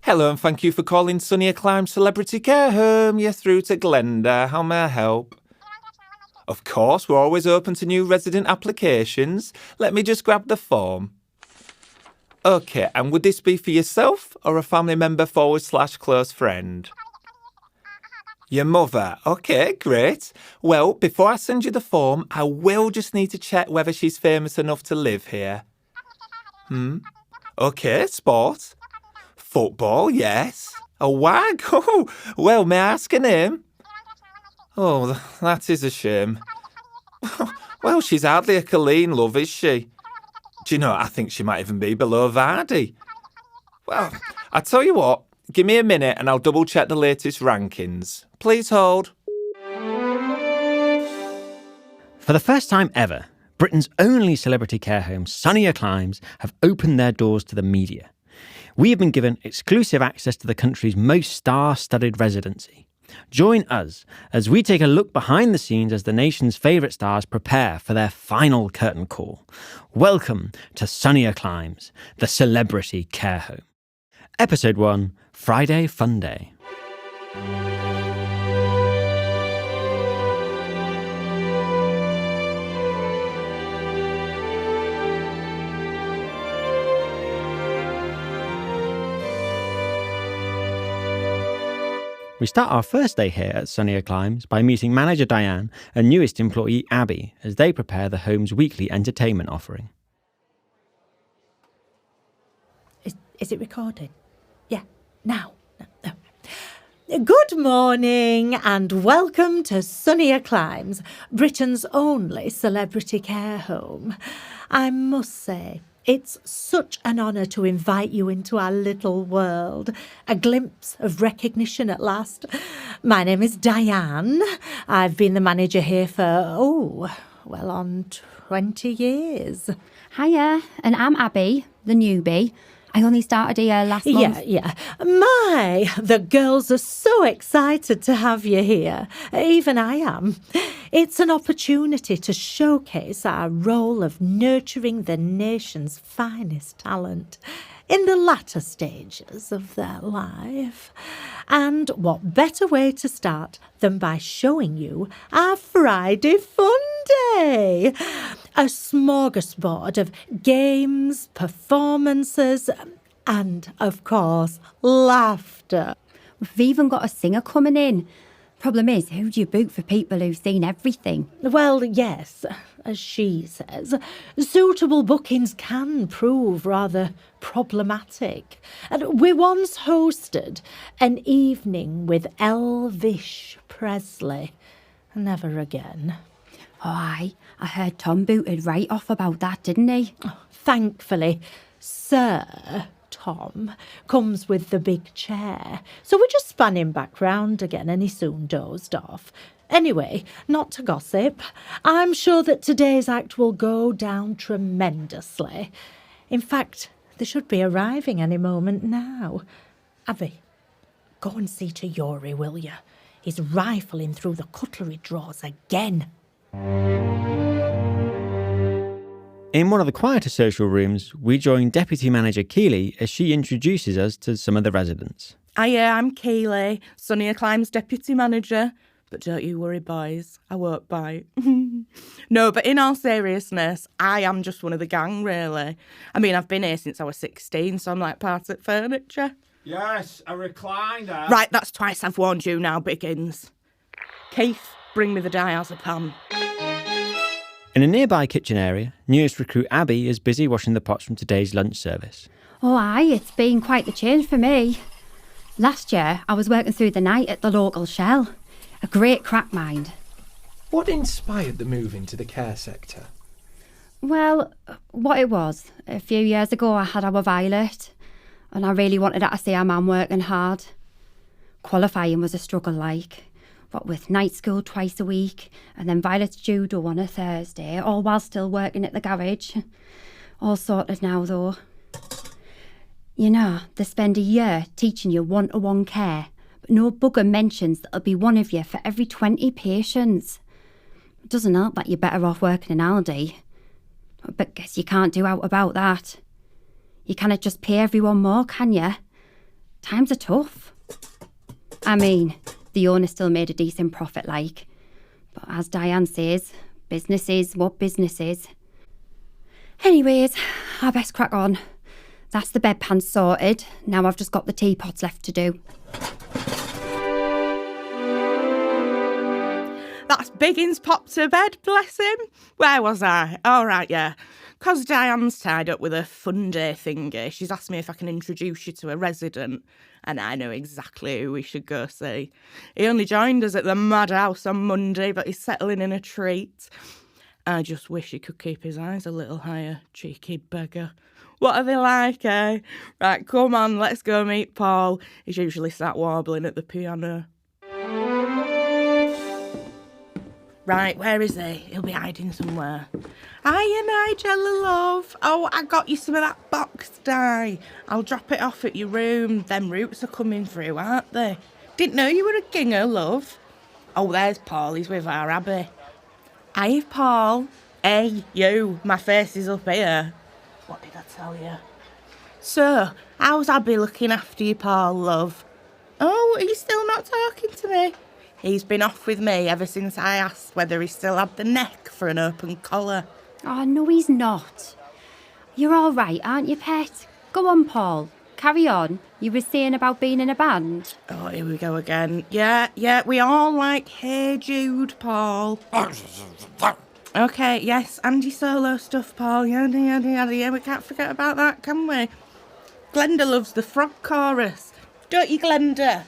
Hello and thank you for calling Sunnier Climes Celebrity Care Home. You're through to Glenda. How may I help? Of course, we're always open to new resident applications. Let me just grab the form. OK, and would this be for yourself or a family member / close friend? Your mother. OK, great. Well, before I send you the form, I will just need to check whether she's famous enough to live here. OK, sport. Football, yes. A wag? Oh, well, may I ask her name? Oh, that is a shame. Well, she's hardly a Colleen, love, is she? Do you know, I think she might even be below Vardy. Well, I tell you what, give me a minute and I'll double check the latest rankings. Please hold. For the first time ever, Britain's only celebrity care home, Sunnier Climes, have opened their doors to the media. We have been given exclusive access to the country's most star-studded residency. Join us as we take a look behind the scenes as the nation's favourite stars prepare for their final curtain call. Welcome to Sunnier Climes, the celebrity care home. Episode 1, Friday Funday. We start our first day here at Sunnier Climes by meeting manager Diane and newest employee Abbey as they prepare the home's weekly entertainment offering. Is it recording? Yeah, now. No. Good morning and welcome to Sunnier Climes, Britain's only celebrity care home. I must say, it's such an honour to invite you into our little world. A glimpse of recognition at last. My name is Diane. I've been the manager here for, on 20 years. Hiya, and I'm Abbey, the newbie. I only started here last month. Yeah. The girls are so excited to have you here. Even I am. It's an opportunity to showcase our role of nurturing the nation's finest talent in the latter stages of their life. And what better way to start than by showing you our Friday Funday? A smorgasbord of games, performances, and, of course, laughter. We've even got a singer coming in. Problem is, who do you book for people who've seen everything? Well, yes, as she says, suitable bookings can prove rather problematic. And we once hosted an evening with Elvis Presley. Never again. Oh, I heard Tom booted right off about that, didn't he? Oh, thankfully, Sir Tom comes with the big chair, so we just span him back round again and he soon dozed off. Anyway, not to gossip, I'm sure that today's act will go down tremendously. In fact, they should be arriving any moment now. Abbey, go and see to Yori, will you? He's rifling through the cutlery drawers again. In one of the quieter social rooms, we join Deputy Manager Keeley as she introduces us to some of the residents. Hiya, I'm Keeley, Sunnier Climes Deputy Manager. But don't you worry, boys, I won't bite. No, but in all seriousness, I am just one of the gang, really. I mean, I've been here since I was 16, so I'm like part of furniture. Yes, a recliner. Right, that's twice I've warned you now, Biggins. Keith, bring me the diazepam. In a nearby kitchen area, newest recruit Abbey is busy washing the pots from today's lunch service. Oh, aye, it's been quite the change for me. Last year, I was working through the night at the local Shell. A great crack, mind. What inspired the move into the care sector? Well, what it was, a few years ago I had our Violet, and I really wanted her to see our mum working hard. Qualifying was a struggle, like. What with night school twice a week, and then Violet's judo on a Thursday, all while still working at the garage. All sorted now, though. You know, they spend a year teaching you one-to-one care, but no bugger mentions that'll be one of you for every 20 patients. It doesn't help that you're better off working in Aldi. But guess you can't do out about that. You cannot just pay everyone more, can you? Times are tough. I mean, the owner still made a decent profit, like. But as Diane says, business is what business is. Anyways, I best crack on. That's the bedpan sorted. Now I've just got the teapots left to do. That's Biggins popped to bed, bless him. Where was I? All right, yeah. 'Cause Diane's tied up with a Funday thingy, she's asked me if I can introduce you to a resident, and I know exactly who we should go see. He only joined us at the madhouse on Monday, but he's settling in a treat. I just wish he could keep his eyes a little higher, cheeky beggar. What are they like, eh? Right, come on, let's go meet Paul. He's usually sat warbling at the piano. Right, where is he? He'll be hiding somewhere. Hiya, Nigella, love. Oh, I got you some of that box dye. I'll drop it off at your room. Them roots are coming through, aren't they? Didn't know you were a ginger, love. Oh, there's Paul. He's with our Abbey. Hi, Paul. Hey, you. My face is up here. What did I tell you? So, how's Abbey looking after you, Paul, love? Oh, are you still not talking to me? He's been off with me ever since I asked whether he still had the neck for an open collar. Oh, no, he's not. You're all right, aren't you, pet? Go on, Paul. Carry on. You were saying about being in a band. Oh, here we go again. Yeah, we all like Hey Jude, Paul. Okay, yes, Andy Solo stuff, Paul. Yada, yada, yada. Yeah, we can't forget about that, can we? Glenda loves the frog chorus. Don't you, Glenda?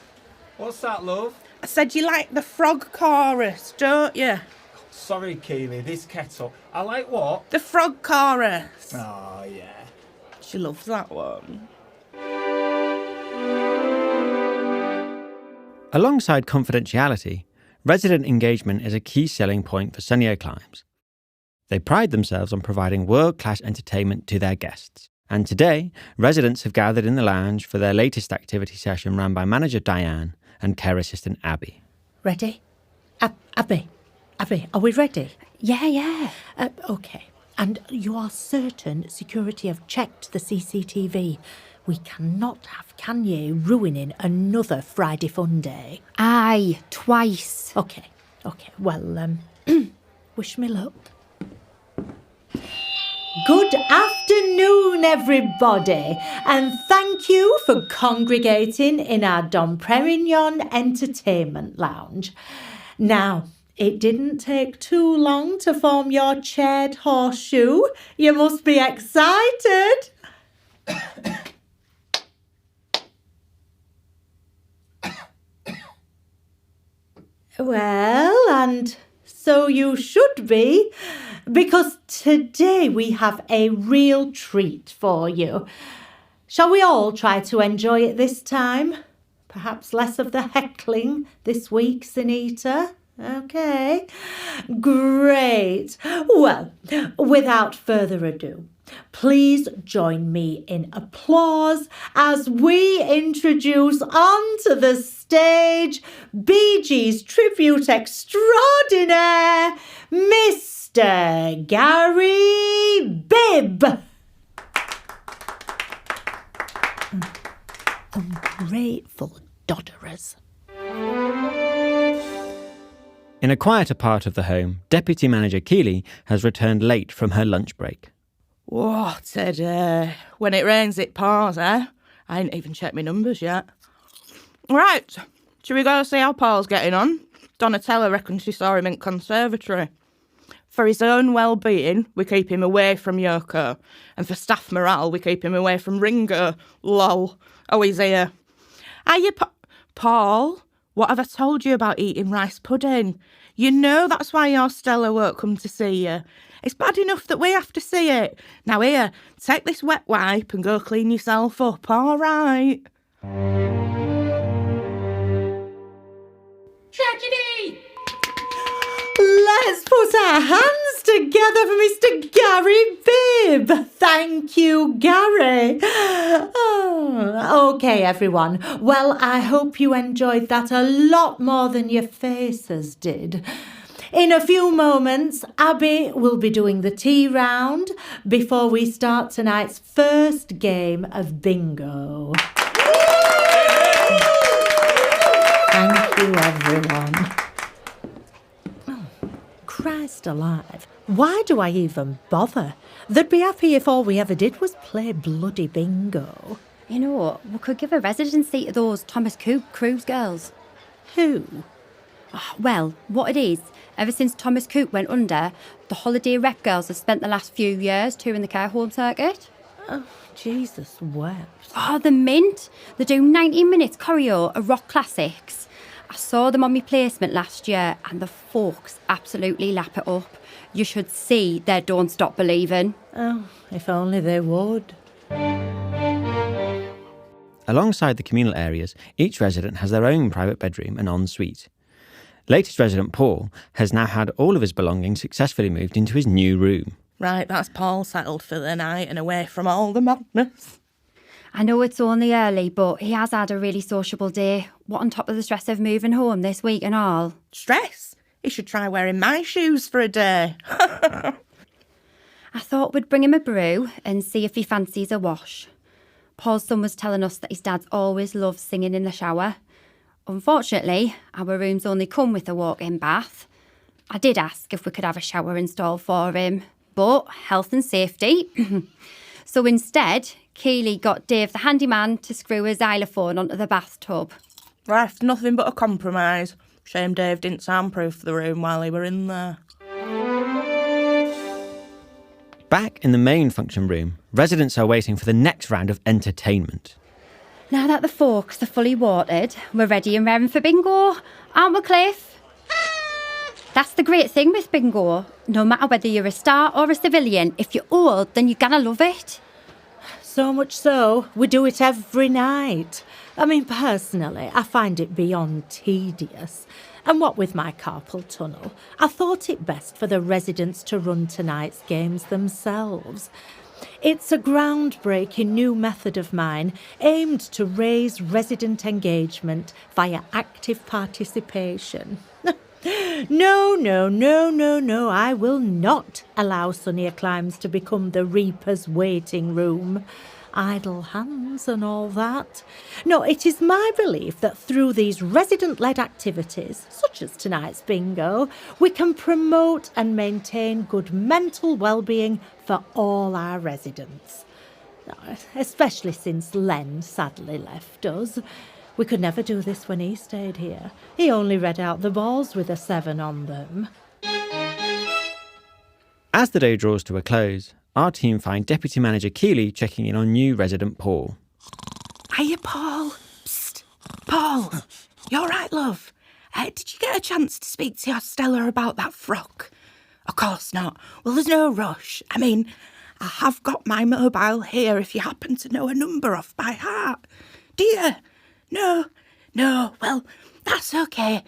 What's that, love? I said you like the frog chorus, don't you? Sorry, Keeley, this kettle. I like what? The frog chorus. Oh, yeah. She loves that one. Alongside confidentiality, resident engagement is a key selling point for Sunnier Climes. They pride themselves on providing world-class entertainment to their guests. And today, residents have gathered in the lounge for their latest activity session run by manager Diane and care assistant Abbey. Ready? Abbey, are we ready? Yeah. OK. And you are certain security have checked the CCTV? We cannot have Kanye ruining another Friday Funday. Aye, twice. OK. Well, wish me luck. Good afternoon, everybody, and thank you for congregating in our Dom Perignon Entertainment Lounge. Now, it didn't take too long to form your chaired horseshoe. You must be excited. Well, and so you should be, because today we have a real treat for you. Shall we all try to enjoy it this time? Perhaps less of the heckling this week, Sunita? OK. Great. Well, without further ado, please join me in applause as we introduce onto the stage Bee Gees tribute extraordinaire, Mr. Gary Bibb. Ungrateful dodderers. In a quieter part of the home, Deputy Manager Keeley has returned late from her lunch break. What a day. When it rains, it pours, eh? I ain't even checked my numbers yet. Right, shall we go see how Paul's getting on? Donatella reckons she saw him in conservatory. For his own well-being, we keep him away from Yoko. And for staff morale, we keep him away from Ringo. Lol. Oh, he's here. Hiya, Paul. What have I told you about eating rice pudding? You know that's why your Stella won't come to see you. It's bad enough that we have to see it. Now here, take this wet wipe and go clean yourself up, all right? Tragedy! Let's put our hands together for Mr. Gary Bibb. Thank you, Gary. Oh, OK, everyone. Well, I hope you enjoyed that a lot more than your faces did. In a few moments, Abbey will be doing the tea round before we start tonight's first game of bingo. you, everyone. Oh, Christ alive. Why do I even bother? They'd be happy if all we ever did was play bloody bingo. You know what? We could give a residency to those Thomas Cook cruise girls. Who? Well, what it is, ever since Thomas Cook went under, the holiday rep girls have spent the last few years touring the care home circuit. Oh, Jesus wept. Oh, the mint! They do 90 minutes choreo of rock classics. I saw them on my placement last year and the folks absolutely lap it up. You should see their Don't Stop Believing. Oh, if only they would. Alongside the communal areas, each resident has their own private bedroom and ensuite. Latest resident Paul has now had all of his belongings successfully moved into his new room. Right, that's Paul settled for the night and away from all the madness. I know it's only early, but he has had a really sociable day. What on top of the stress of moving home this week and all. Stress? He should try wearing my shoes for a day. I thought we'd bring him a brew and see if he fancies a wash. Paul's son was telling us that his dad's always loved singing in the shower. Unfortunately, our rooms only come with a walk-in bath. I did ask if we could have a shower installed for him, but health and safety. So instead, Keeley got Dave the handyman to screw his xylophone onto the bathtub. Left nothing but a compromise. Shame Dave didn't soundproof the room while he were in there. Back in the main function room, residents are waiting for the next round of entertainment. Now that the folks are fully watered, we're ready and raring for bingo, aren't we, Cliff? That's the great thing with bingo. No matter whether you're a star or a civilian, if you're old, then you're gonna love it. So much so, we do it every night. I mean, personally, I find it beyond tedious. And what with my carpal tunnel, I thought it best for the residents to run tonight's games themselves. It's a groundbreaking new method of mine aimed to raise resident engagement via active participation. No, I will not allow Sunnier Climes to become the Reaper's waiting room. Idle hands and all that. No, it is my belief that through these resident-led activities, such as tonight's bingo, we can promote and maintain good mental well-being for all our residents. Especially since Len sadly left us. We could never do this when he stayed here. He only read out the balls with a 7 on them. As the day draws to a close, our team find Deputy Manager Keeley checking in on new resident Paul. Hiya, Paul. Psst. Paul, you all right, love? Did you get a chance to speak to your Stella about that frock? Of course not. Well, there's no rush. I mean, I have got my mobile here if you happen to know a number off by heart. Do you? No. Well, that's okay.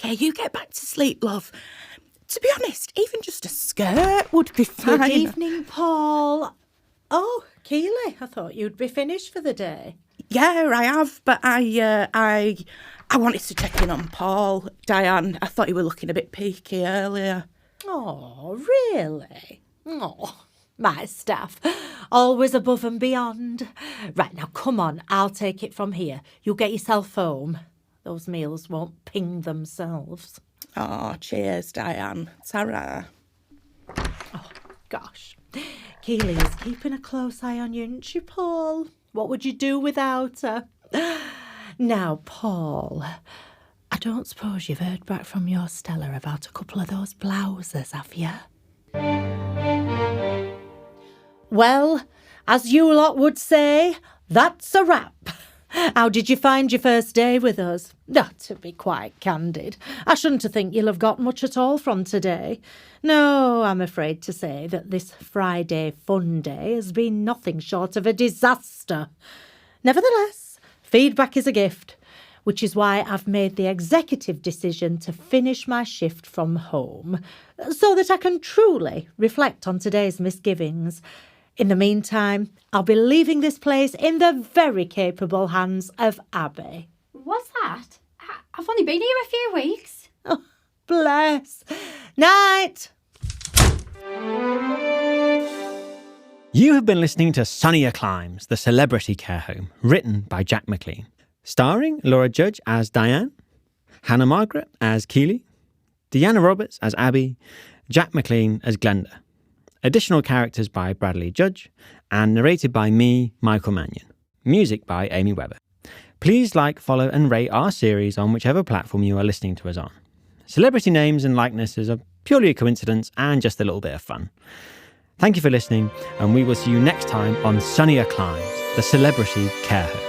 You get back to sleep, love. To be honest, even just a skirt would be fine. Good evening, Paul. Oh, Keeley, I thought you'd be finished for the day. Yeah, I have, but I wanted to check in on Paul. Diane, I thought you were looking a bit peaky earlier. Oh, really? Oh, my staff, always above and beyond. Right, now come on, I'll take it from here. You get yourself home. Those meals won't ping themselves. Oh, cheers, Diane. Ta-ra. Oh, gosh. Keeley is keeping a close eye on you, isn't she, Paul? What would you do without her? Now, Paul, I don't suppose you've heard back from your Stella about a couple of those blouses, have you? Well, as you lot would say, that's a wrap. How did you find your first day with us? To be quite candid, I shouldn't think you'll have got much at all from today. No, I'm afraid to say that this Friday Funday has been nothing short of a disaster. Nevertheless, feedback is a gift, which is why I've made the executive decision to finish my shift from home, so that I can truly reflect on today's misgivings. In the meantime, I'll be leaving this place in the very capable hands of Abbey. What's that? I've only been here a few weeks. Oh, bless. Night. You have been listening to Sunnier Climes, the celebrity care home, written by Jack McLean. Starring Laura Judge as Diane, Hannah Margaret as Keeley, Deanna Roberts as Abbey, Jack McLean as Glenda. Additional characters by Bradley Judge, and narrated by me, Michael Mannion. Music by Amy Webber. Please like, follow and rate our series on whichever platform you are listening to us on. Celebrity names and likenesses are purely a coincidence and just a little bit of fun. Thank you for listening, and we will see you next time on Sunnier Climes, the Celebrity Care Home.